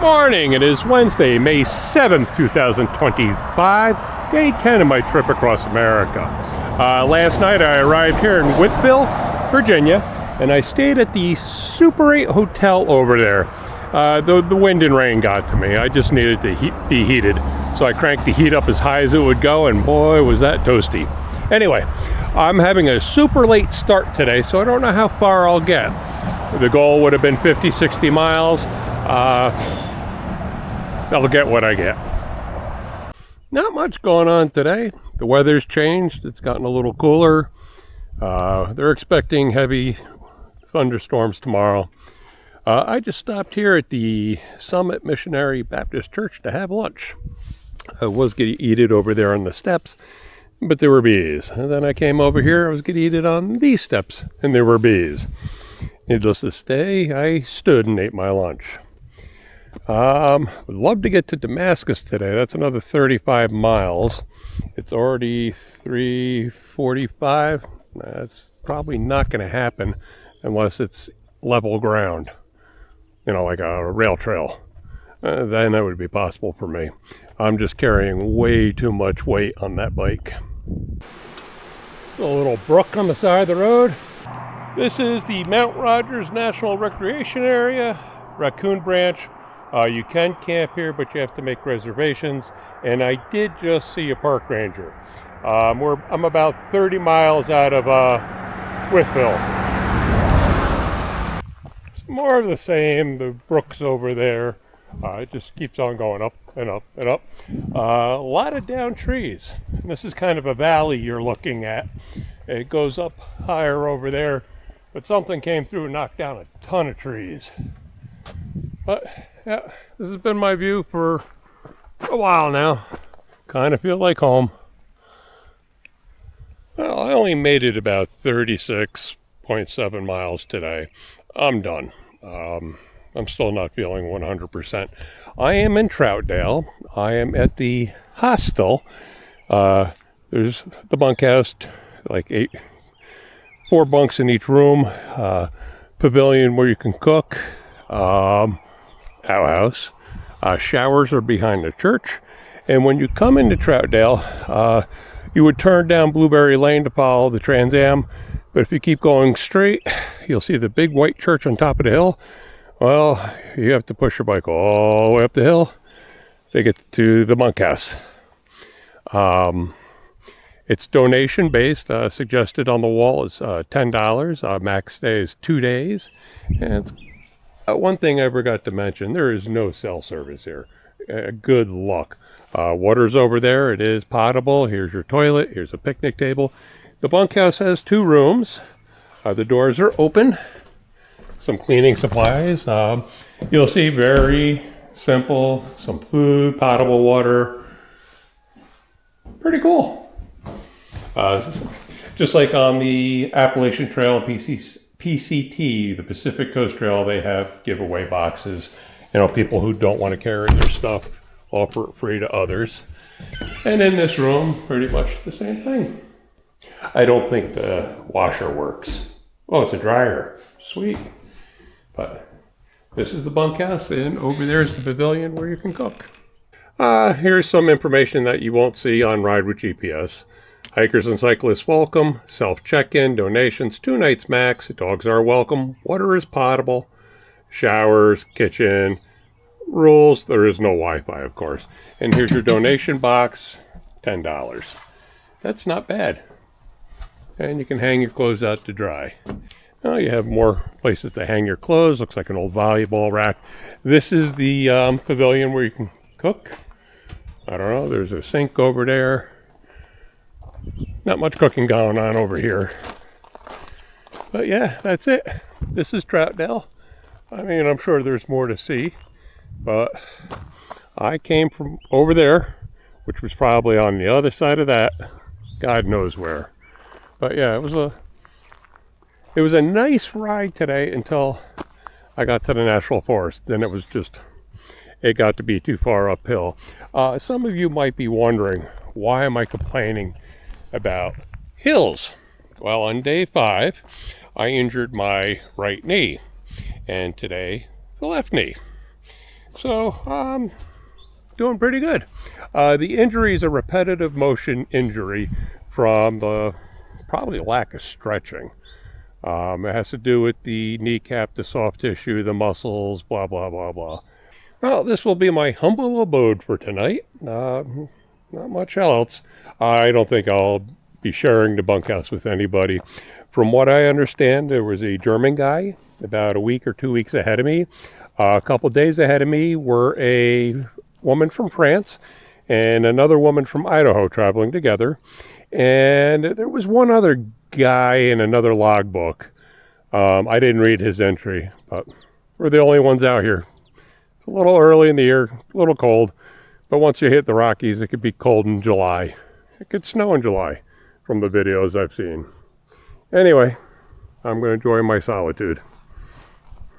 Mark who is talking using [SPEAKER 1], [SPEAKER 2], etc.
[SPEAKER 1] morning. It is Wednesday, May 7th, 2025, day 10 of my trip across America. Last night I arrived here in Wytheville, Virginia, and I stayed at the Super 8 Hotel over there. The wind and rain got to me. I just needed to be heated. So I cranked the heat up as high as it would go, and boy, was that toasty. Anyway, I'm having a super late start today, so I don't know how far I'll get. The goal would have been 50, 60 miles. I'll get what I get. Not much going on today. The weather's changed. It's gotten a little cooler. They're expecting heavy thunderstorms tomorrow. I just stopped here at the Summit Missionary Baptist Church to have lunch. I was going to eat it over there on the steps, but there were bees. And then I came over here, I was going to eat it on these steps, and there were bees. Needless to say, I stood and ate my lunch. Would love to get to Damascus today. That's another 35 miles. It's already 3:45. That's probably not going to happen unless it's level ground, like a rail trail. Then that would be possible for me. I'm just carrying way too much weight on that bike. A little brook on the side of the road. This is the Mount Rogers National Recreation Area, Raccoon Branch. You can camp here, but you have to make reservations. And I did just see a park ranger. I'm about 30 miles out of Wytheville. It's more of the same. The brook's over there. It just keeps on going up and up and up. A lot of down trees. And this is kind of a valley you're looking at. It goes up higher over there, but something came through and knocked down a ton of trees. But yeah, this has been my view for a while now. Kind of feel like home. Well, I only made it about 36.7 miles today. I'm done. I'm still not feeling 100%. I am in Troutdale. I am at the hostel. There's the bunkhouse, like 4 bunks in each room. Pavilion where you can cook. Outhouse. Showers are behind the church. And when you come into Troutdale, you would turn down Blueberry Lane to follow the TransAm. But if you keep going straight, you'll see the big white church on top of the hill. Well, you have to push your bike all the way up the hill to get to the bunkhouse. It's donation based. Suggested on the wall is $10. Max stay is 2 days. And one thing I forgot to mention, there is no cell service here. Good luck. Water's over there. It is potable. Here's your toilet. Here's a picnic table. The bunkhouse has 2 rooms. The doors are open. Some cleaning supplies. You'll see very simple, some food, potable water. Pretty cool. Just like on the Appalachian Trail and PCT, the Pacific Coast Trail, they have giveaway boxes. People who don't want to carry their stuff offer it free to others. And in this room, pretty much the same thing. I don't think the washer works. Oh, it's a dryer. Sweet. But this is the bunkhouse, and over there is the pavilion where you can cook. Here's some information that you won't see on Ride with GPS. Hikers and cyclists welcome, self-check-in, donations, 2 nights max, dogs are welcome, water is potable, showers, kitchen, rules, there is no Wi-Fi, of course. And here's your donation box, $10. That's not bad. And you can hang your clothes out to dry. Now you have more places to hang your clothes. Looks like an old volleyball rack. This is the pavilion where you can cook. I don't know, there's a sink over there. Not much cooking going on over here. But yeah, that's it. This is Troutdale. I'm sure there's more to see. But I came from over there, which was probably on the other side of that. God knows where. But yeah, it was a nice ride today until I got to the National Forest. Then it got to be too far uphill. Some of you might be wondering, why am I complaining about hills? Well, on day 5, I injured my right knee, and today the left knee. So, doing pretty good. The injury is a repetitive motion injury from probably lack of stretching. It has to do with the kneecap, the soft tissue, the muscles, blah, blah, blah, blah. Well, this will be my humble abode for tonight. Not much else. I don't think I'll be sharing the bunkhouse with anybody. From what I understand, there was a German guy about a week or 2 weeks ahead of me. A couple days ahead of me were a woman from France and another woman from Idaho traveling together. And there was one other guy in another logbook. I didn't read his entry, but we're the only ones out here. It's a little early in the year, a little cold, but once you hit the Rockies, it could be cold in July. It could snow in July from the videos I've seen. Anyway, I'm going to enjoy my solitude.